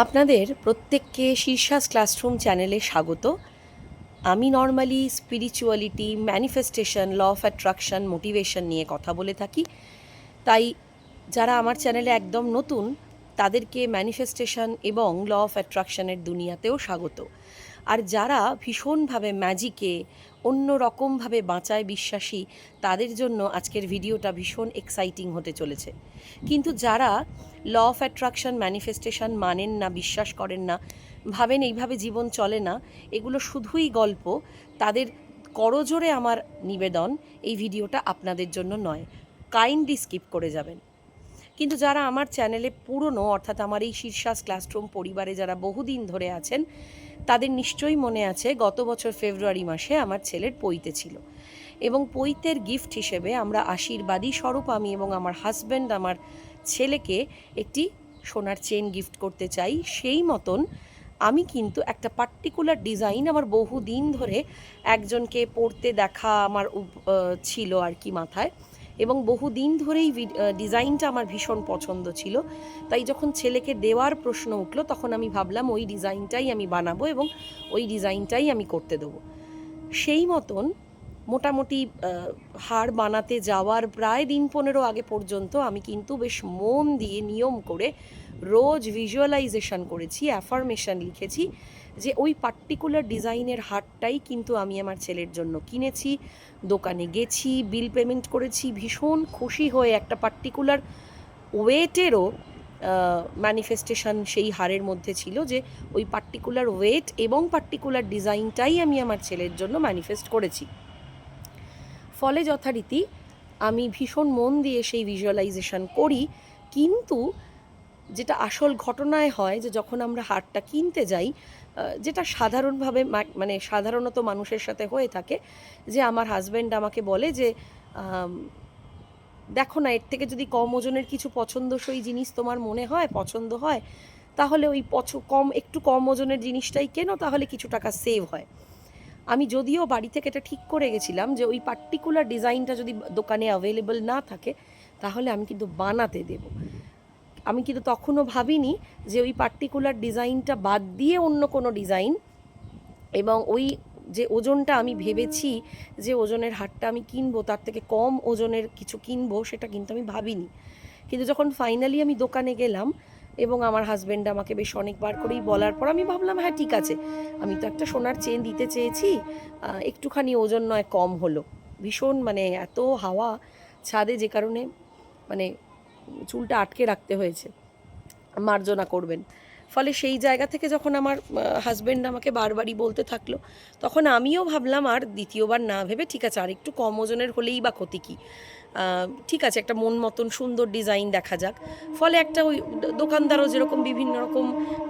আপনাদের প্রত্যেককে শীর্ষাস ক্লাসরুম চ্যানেলে স্বাগত। আমি normally spirituality, manifestation, law of attraction, motivation নিয়ে কথা বলে থাকি। তাই যারা আমার চ্যানেলে একদম নতুন তাদেরকে ম্যানিফেস্টেশন এবং ল অফ অ্যাট্রাকশনের দুনিয়াতেও স্বাগত। আর যারা ভীষণভাবে ম্যাজিকে অন্য রকমভাবে বাঁচায় বিশ্বাসী, তাদের জন্য আজকের ভিডিওটা ভীষণ এক্সাইটিং হতে চলেছে। কিন্তু যারা ল অফ অ্যাট্রাকশন, ম্যানিফেস্টেশন মানেন না, বিশ্বাস করেন না, ভাবেন এইভাবে জীবন চলে না, এগুলো শুধুই গল্প, তাদের করজোরে আমার নিবেদন, এই ভিডিওটা আপনাদের জন্য নয়, কাইন্ডলি স্কিপ করে যাবেন। কিন্তু যারা আমার চ্যানেলে পুরনো, অর্থাৎ আমার এই শীর্ষাস ক্লাসরুম পরিবারে যারা বহুদিন ধরে আছেন, তাদের নিশ্চয়ই মনে আছে গত বছর ফেব্রুয়ারি মাসে আমার ছেলের পৈতে ছিল, এবং পৈতের গিফট হিসেবে আমরা আশীর্বাদী স্বরূপ আমি এবং আমার হাজব্যান্ড আমার ছেলেকে একটি সোনার চেন গিফট করতে চাই। সেই মতন আমি কিন্তু একটা পার্টিকুলার ডিজাইন আমার বহুদিন ধরে একজনকে পরতে দেখা আমার ছিল আর কি মাথায়, এবং বহুদিন ধরেই ডিজাইনটা আমার ভীষণ পছন্দ ছিল। তাই যখন ছেলেকে দেওয়ার প্রশ্ন উঠলো তখন আমি ভাবলাম ওই ডিজাইনটাই আমি বানাবো এবং ওই ডিজাইনটাই আমি করতে দেবো। সেই মতন মোটামুটি হার বানাতে যাওয়ার প্রায় দিন 15 আগে পর্যন্ত আমি কিন্তু বেশ মন দিয়ে নিয়ম করে রোজ ভিজুয়ালাইজেশন করেছি, অ্যাফার্মেশন লিখেছি যে ওই পার্টিকুলার ডিজাইনের হারটাই কিন্তু আমি আমার ছেলের জন্য কিনেছি। দোকানে গেছি, বিল পেমেন্ট করেছি, ভীষণ খুশি হয়ে একটা পার্টিকুলার ওয়েটেরও ম্যানিফেস্টেশন সেই হারের মধ্যে ছিল যে ওই পার্টিকুলার ওয়েট এবং পার্টিকুলার ডিজাইনটাই আমি আমার ছেলের জন্য ম্যানিফেস্ট করেছি। ফলে যথারীতি আমি ভীষণ মন দিয়ে সেই ভিজুয়ালাইজেশন করি, কিন্তু যেটা আসল ঘটনায় হয় যে যখন আমরা হারটা কিনতে যাই, যেটা সাধারণভাবে মানে সাধারণত মানুষের সাথে হয়ে থাকে, যে আমার হাজব্যান্ড আমাকে বলে যে দেখো না, এর থেকে যদি কম ওজনের কিছু পছন্দসই জিনিস তোমার মনে হয়, পছন্দ হয়, তাহলে ওই একটু কম ওজনের জিনিসটাই কেনো, তাহলে কিছু টাকা সেভ হয়। আমি যদিও বাড়ি থেকে এটা ঠিক করে গেছিলাম যে ওই পার্টিকুলার ডিজাইনটা যদি দোকানে অ্যাভেলেবল না থাকে তাহলে আমি কিন্তু বানাতে দেব। আমি কিন্তু তখনও ভাবিনি যে ওই পার্টিকুলার ডিজাইনটা বাদ দিয়ে অন্য কোনো ডিজাইন, এবং ওই যে ওজনটা আমি ভেবেছি যে ওজনের হারটা আমি কিনবো তার থেকে কম ওজনের কিছু কিনবো, সেটা কিন্তু আমি ভাবিনি। কিন্তু যখন ফাইনালি আমি দোকানে গেলাম এবং আমার হাজব্যান্ড আমাকে বেশ অনেকবার করেই বলার পর আমি ভাবলাম হ্যাঁ ঠিক আছে, আমি তো একটা সোনার চেন দিতে চেয়েছি, একটুখানি ওজন নয় কম হলো। ভীষণ মানে এত হাওয়া ছাদে, যে কারণে মানে চুলটা আটকে রাখতে হয়েছে, মার্জনা করবেন। ফলে সেই জায়গা থেকে যখন আমার হাজব্যান্ড আমাকে বারবারই বলতে থাকলো, তখন আমিও ভাবলাম আর দ্বিতীয়বার না ভেবে ঠিক আছে আর একটু কম ওজনের হলেই বা ক্ষতি কী, ঠিক আছে একটা মন মতন সুন্দর ডিজাইন দেখা যাক। ফলে একটা ওই দোকানদারও যেরকম বিভিন্ন রকম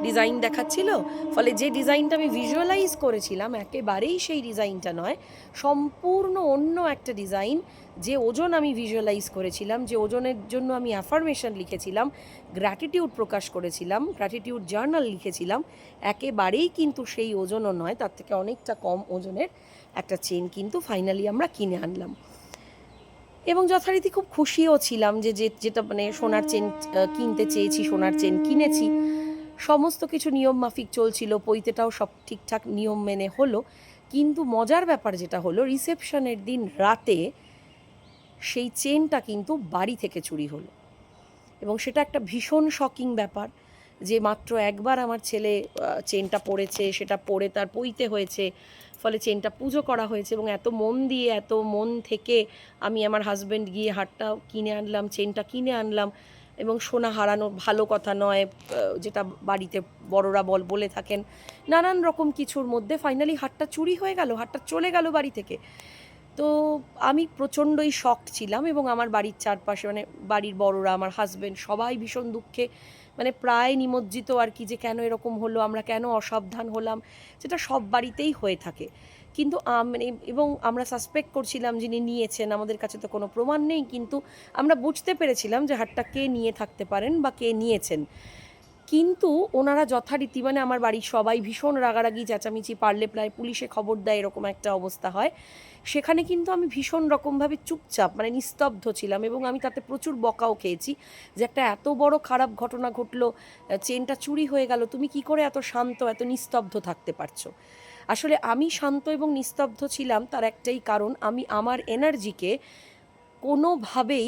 ডিজাইন দেখাচ্ছিল, ফলে যে ডিজাইনটা আমি ভিজুয়ালাইজ করেছিলাম একেবারেই সেই ডিজাইনটা নয়, সম্পূর্ণ অন্য একটা ডিজাইন। যে ওজন আমি ভিজুয়ালাইজ করেছিলাম, যে ওজনের জন্য আমি অ্যাফার্মেশন লিখেছিলাম, গ্র্যাটিটিউড প্রকাশ করেছিলাম, গ্র্যাটিটিউড জার্নাল লিখেছিলাম, একেবারেই কিন্তু সেই ওজনও নয়, তার থেকে অনেকটা কম ওজনের একটা চেন কিন্তু ফাইনালি আমরা কিনে আনলাম। এবং যথারীতি খুব খুশিও ছিলাম যে যেটা মানে সোনার চেন কিনতে চেয়েছি, সোনার চেন কিনেছি। সমস্ত কিছু নিয়ম মাফিক চলছিল, পৈতেটাও সব ঠিকঠাক নিয়ম মেনে হলো। কিন্তু মজার ব্যাপার যেটা হলো, রিসেপশনের দিন রাতে সেই চেনটা কিন্তু বাড়ি থেকে চুরি হলো, এবং সেটা একটা ভীষণ শকিং ব্যাপার যে মাত্র একবার আমার ছেলে চেনটা পরেছে, সেটা পরে তার পৈতে হয়েছে, ফলে চেনটা পুজো করা হয়েছে, এবং এত মন দিয়ে এত মন থেকে আমি আমার হাজব্যান্ড গিয়ে হারটা কিনে আনলাম, চেনটা কিনে আনলাম, এবং সোনা হারানো ভালো কথা নয়, যেটা বাড়িতে বড়রা বলে থাকেন, নানান রকম কিছুর মধ্যে ফাইনালি হারটা চুরি হয়ে গেল, হারটা চলে গেল বাড়ি থেকে। তো আমি প্রচণ্ডই শক ছিলাম, এবং আমার বাড়ির চারপাশে মানে বাড়ির বড়রা, আমার হাজব্যান্ড, সবাই ভীষণ দুঃখে মানে প্রায় নিমজ্জিত আর কি, যে কেন এরকম হলো, আমরা কেন অসাবধান হলাম, যেটা সব বাড়িতেই হয়ে থাকে। কিন্তু মানে এবং আমরা সাসপেক্ট করছিলাম যিনি নিয়েছেন, আমাদের কাছে তো কোনো প্রমাণ নেই, কিন্তু আমরা বুঝতে পেরেছিলাম যে হারটা কে নিয়ে থাকতে পারেন বা কে নিয়েছেন। কিন্তু ওনারা যথারীতি মানে আমার বাড়ির সবাই ভীষণ রাগারাগি চেঁচামেচি, পারলে প্রায় পুলিশে খবর দেয়, এরকম একটা অবস্থা হয়। সেখানে কিন্তু আমি ভীষণ রকমভাবে চুপচাপ মানে নিস্তব্ধ ছিলাম, এবং আমি তাতে প্রচুর বকাও খেয়েছি যে একটা এত বড় খারাপ ঘটনা ঘটলো, চেনটা চুরি হয়ে গেল, তুমি কি করে এত শান্ত এত নিস্তব্ধ থাকতে পারছো। আসলে আমি শান্ত এবং নিস্তব্ধ ছিলাম তার একটাই কারণ, আমি আমার এনার্জিকে কোনোভাবেই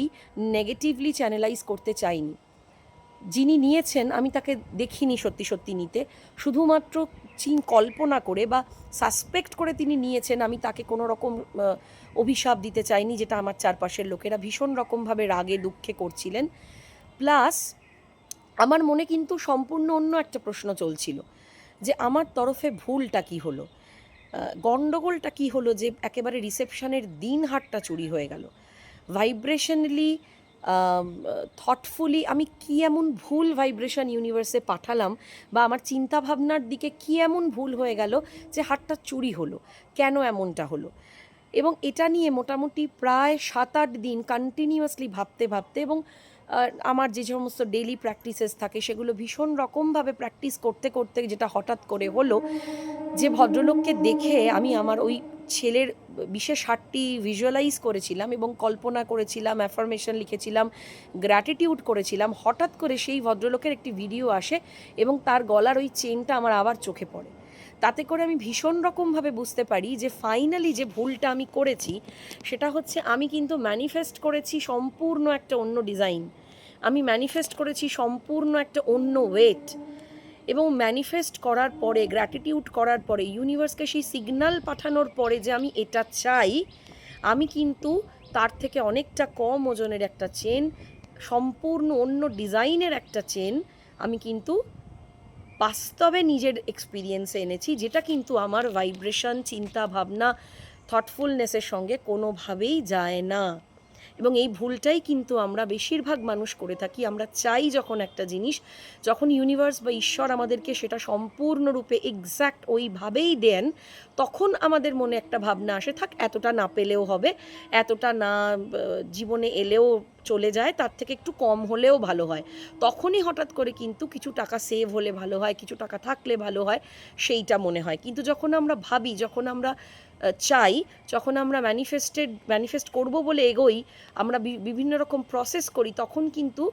নেগেটিভলি চ্যানেলাইজ করতে চাইনি। যিনি নিয়েছেন আমি তাকে দেখিনি সত্যি সত্যি নিতে, শুধুমাত্র কল্পনা করে বা সাসপেক্ট করে তিনি নিয়েছেন, আমি তাকে কোনো রকম অভিশাপ দিতে চাইনি, যেটা আমার চারপাশের লোকেরা ভীষণ রকমভাবে রাগে দুঃখে করছিলেন। প্লাস আমার মনে কিন্তু সম্পূর্ণ অন্য একটা প্রশ্ন চলছিল, যে আমার তরফে ভুলটা কি হলো, গণ্ডগোলটা কি হলো, যে একেবারে রিসেপশনের দিন হারটা চুরি হয়ে গেল। ভাইব্রেশনালি থটফুলি আমি কী এমন ভুল ভাইব্রেশন ইউনিভার্সে পাঠালাম, বা আমার চিন্তাভাবনার দিকে কী এমন ভুল হয়ে গেল যে হারটা চুরি হলো, কেন এমনটা হলো। এবং এটা নিয়ে মোটামুটি প্রায় 7-8 দিন কন্টিনিউয়াসলি ভাবতে ভাবতে, এবং আমার যে সমস্ত ডেইলি প্র্যাকটিসেস থাকে সেগুলো ভীষণ রকমভাবে প্র্যাকটিস করতে করতে যেটা হঠাৎ করে হলো, যে ভদ্রলোককে দেখে আমি আমার ওই ছেলের বিশেষ হারটি ভিজুয়ালাইজ করেছিলাম এবং কল্পনা করেছিলাম, অ্যাফার্মেশন লিখেছিলাম, গ্র্যাটিটিউড করেছিলাম, হঠাৎ করে সেই ভদ্রলোকের একটি ভিডিও আসে এবং তার গলার ওই চেনটা আমার আবার চোখে পড়ে। তাতে করে আমি ভীষণ রকমভাবে বুঝতে পারি যে ফাইনালি যে ভুলটা আমি করেছি সেটা হচ্ছে, আমি কিন্তু ম্যানিফেস্ট করেছি সম্পূর্ণ একটা অন্য ডিজাইন, আমি ম্যানিফেস্ট করেছি সম্পূর্ণ একটা অন্য ওয়েট, এবং ম্যানিফেস্ট করার পরে, গ্র্যাটিটিউড করার পরে, ইউনিভার্সকে সেই সিগন্যাল পাঠানোর পরে যে আমি এটা চাই, আমি কিন্তু তার থেকে অনেকটা কম ওজনের একটা চেন, সম্পূর্ণ অন্য ডিজাইনের একটা চেন আমি কিন্তু বাস্তবে নিজের এক্সপিরিয়েন্সে এনেছি, যেটা কিন্তু আমার ভাইব্রেশন, চিন্তা ভাবনা, থটফুলনেসের সঙ্গে কোনোভাবেই যায় না। এবং এই ভুলটাই কিন্তু আমরা বেশিরভাগ মানুষ করে থাকি। আমরা চাই যখন একটা জিনিস, যখন ইউনিভার্স বা ঈশ্বর আমাদেরকে সেটা সম্পূর্ণরূপে এক্স্যাক্ট ওইভাবেই দেন, তখন আমাদের মনে একটা ভাবনা আসে, থাক এতটা না পেলেও হবে, এতটা না জীবনে এলেও চলে যায়, তার থেকে একটু কম হলেও ভালো হয়। তখনই হঠাৎ করে কিন্তু কিছু টাকা সেভ হলে ভালো হয়, কিছু টাকা থাকলে ভালো হয়, সেইটা মনে হয়। কিন্তু যখন আমরা ভাবি, যখন আমরা চাই, যখন আমরা ম্যানিফেস্ট করব বলে এগোই, আমরা বিভিন্ন রকম প্রসেস করি, তখন কিন্তু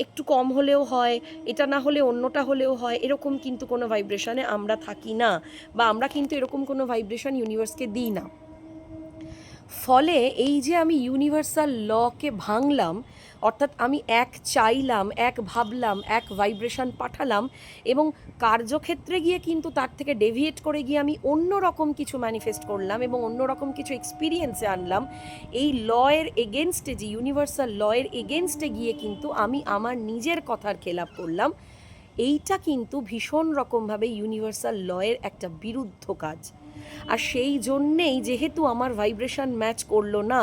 একটু কম হলেও হয়, এটা না হলে অন্যটা হলেও হয়, এরকম কিন্তু কোনো ভাইব্রেশনে আমরা থাকি না, বা আমরা কিন্তু এরকম কোনো ভাইব্রেশন ইউনিভার্সকে দিই না। ফলে এই যে আমি ইউনিভার্সাল লকে ভাঙলাম, অর্থাৎ আমি এক চাইলাম, এক ভাবলাম, এক ভাইব্রেশন পাঠালাম, এবং কার্যক্ষেত্রে গিয়ে কিন্তু তার থেকে ডেভিয়েট করে গিয়ে আমি অন্য রকম কিছু ম্যানিফেস্ট করলাম এবং অন্য রকম কিছু এক্সপিরিয়েন্সে আনলাম। এই লয়ের এগেনস্টে, যে ইউনিভার্সাল লয়ের এগেনস্টে গিয়ে কিন্তু আমি আমার নিজের কথার খেলাপ করলাম। এইটা কিন্তু ভীষণ রকমভাবে ইউনিভার্সাল লয়ের একটা বিরুদ্ধ কাজ। আর সেই জন্যেই, যেহেতু আমার ভাইব্রেশন ম্যাচ করলো না,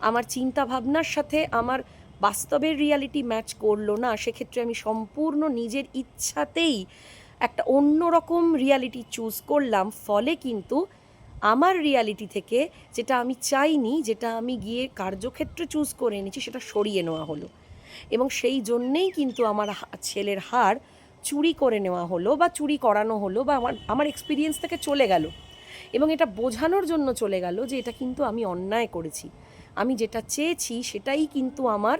আমার চিন্তা ভাবনার সাথে আমার বাস্তবের রিয়ালিটি ম্যাচ করলো না, সেক্ষেত্রে আমি সম্পূর্ণ নিজের ইচ্ছাতেই একটা অন্যরকম রিয়ালিটি চুজ করলাম। ফলে কিন্তু আমার রিয়ালিটি থেকে যেটা আমি চাইনি, যেটা আমি গিয়ে কার্যক্ষেত্রে চুজ করে এনেছি, সেটা সরিয়ে নেওয়া হলো। এবং সেই জন্যেই কিন্তু আমার ছেলের হার চুরি করে নেওয়া হলো, বা চুরি করানো হলো, বা আমার এক্সপিরিয়েন্স থেকে চলে গেল। এবং এটা বোঝানোর জন্য চলে গেল যে এটা কিন্তু আমি অন্যায় করেছি, আমি যেটা চেয়েছি সেটাই কিন্তু আমার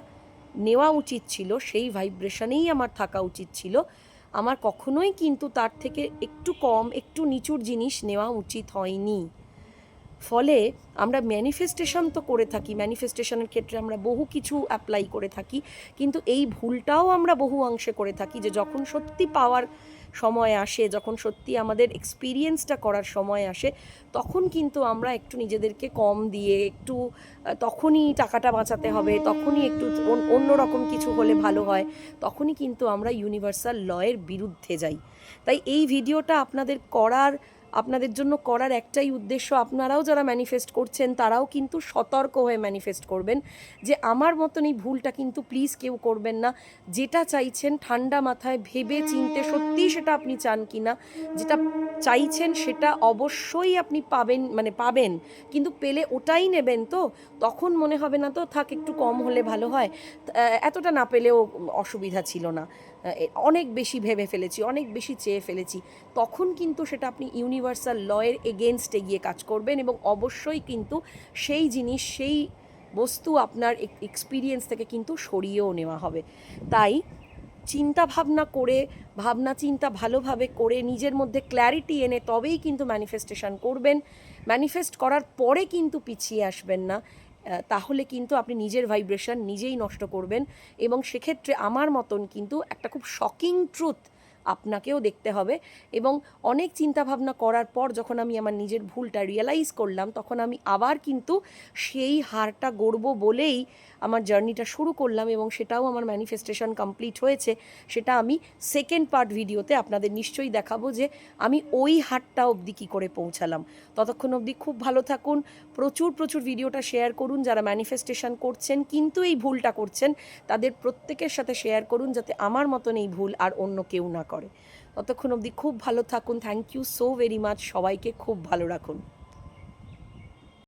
নেওয়া উচিত ছিল, সেই ভাইব্রেশনেই আমার থাকা উচিত ছিল, আমার কখনোই কিন্তু তার থেকে একটু কম, একটু নিচুর জিনিস নেওয়া উচিত হয়নি। ফলে আমরা ম্যানিফেস্টেশন তো করে থাকি, ম্যানিফেস্টেশনের ক্ষেত্রে আমরা বহু কিছু অ্যাপ্লাই করে থাকি, কিন্তু এই ভুলটাও আমরা বহু অংশে করে থাকি, যে যখন সত্যি পাওয়ার সময় আসে, যখন সত্যি আমাদের এক্সপিরিয়েন্সটা করার সময় আসে, তখন কিন্তু আমরা একটু নিজেদেরকে কম দিয়ে, একটু তখনই টাকাটা বাঁচাতে হবে, তখনই একটু অন্যরকম কিছু হলে ভালো হয়, তখনই কিন্তু আমরা ইউনিভার্সাল লয়ের বিরুদ্ধে যাই। তাই এই ভিডিওটা আপনাদের জন্য করার একটাই উদ্দেশ্য, আপনারাও যারা ম্যানিফেস্ট করছেন তারাও কিন্তু সতর্ক হয়ে ম্যানিফেস্ট করবেন, যে আমার মতন এই ভুলটা কিন্তু প্লিজ কেউ করবেন না। যেটা চাইছেন ঠান্ডা মাথায় ভেবে চিনতে, সত্যিই সেটা আপনি চান কি না, যেটা চাইছেন সেটা অবশ্যই আপনি পাবেন, কিন্তু পেলে ওটাই নেবেন তো, তখন মনে হবে না তো থাক একটু কম হলে ভালো হয়, এতটা না পেলেও অসুবিধা ছিল না। অনেক বেশি ভেবে ফেলেছি, অনেক বেশি চেয়ে ফেলেছি, তখন কিন্তু সেটা আপনি ইউনিভার্সাল লয়ের এগেনস্টে গিয়ে কাজ করবেন এবং অবশ্যই কিন্তু সেই জিনিস, সেই বস্তু আপনার এক্সপিরিয়েন্স থেকে কিন্তু সরিয়েও নেওয়া হবে। তাই চিন্তা ভাবনা করে, ভাবনা চিন্তা ভালোভাবে করে নিজের মধ্যে ক্ল্যারিটি এনে তবেই কিন্তু ম্যানিফেস্টেশন করবেন। ম্যানিফেস্ট করার পরে কিন্তু পিছিয়ে আসবেন না, তাহলে কিন্তু আপনি নিজের ভাইব্রেশন নিজেই নষ্ট করবেন। এবং সেক্ষেত্রে আমার মতন কিন্তু একটা খুব শকিং ট্রুথ আপনাকেও দেখতে হবে। এবং অনেক চিন্তাভাবনা করার পর যখন আমি আমার নিজের ভুলটা রিয়েলাইজ করলাম, তখন আমি আবার কিন্তু সেই হারটা গড়ব বলেই আমার জার্নিটা শুরু করলাম, এবং সেটাও আমার ম্যানিফেস্টেশন কমপ্লিট হয়েছে। সেটা আমি সেকেন্ড পার্ট ভিডিওতে আপনাদের নিশ্চয়ই দেখাবো যে আমি ওই হারটা অবধি কী করে পৌঁছালাম। ততক্ষণ অবধি খুব ভালো থাকুন, প্রচুর প্রচুর ভিডিওটা শেয়ার করুন। যারা ম্যানিফেস্টেশন করছেন কিন্তু এই ভুলটা করছেন, তাদের প্রত্যেকের সাথে শেয়ার করুন, যাতে আমার মতন এই ভুল আর অন্য কেউ না করে। ততক্ষণ অবধি খুব ভালো থাকুন। Thank you so very much. সবাইকে খুব ভালো রাখুন।